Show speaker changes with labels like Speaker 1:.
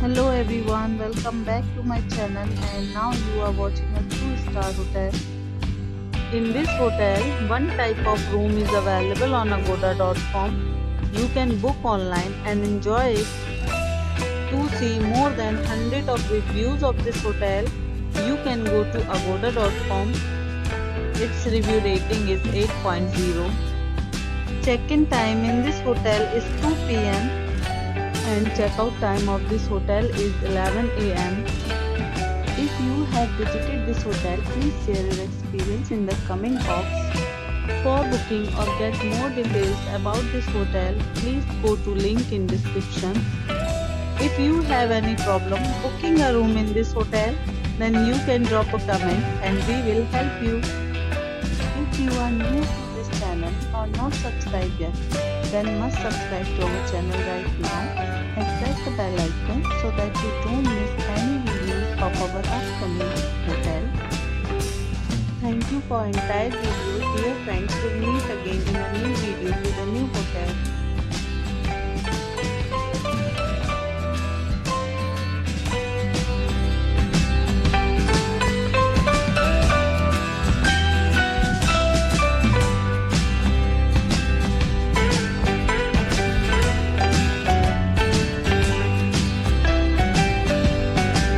Speaker 1: Hello everyone, welcome back to my channel and now you are watching a 2-star hotel. In this hotel, one type of room is available on agoda.com. You can book online and enjoy it. To see more than 100 of reviews of this hotel, you can go to agoda.com. Its review rating is 8.0. Check-in time in this hotel is 2 p.m. and check-out time of this hotel is 11 a.m. If you have visited this hotel, please share your experience in the comment box. For booking or get more details about this hotel, please go to link in description. If you have any problem booking a room in this hotel, then you can drop a comment and we will help you. If you are new to this channel or not subscribed yet, then must subscribe to our channel right now and press the bell icon so that you don't miss any videos of our upcoming hotel. Thank you for entire video. Dear friends, we'll meet again in a new video with a new hotel.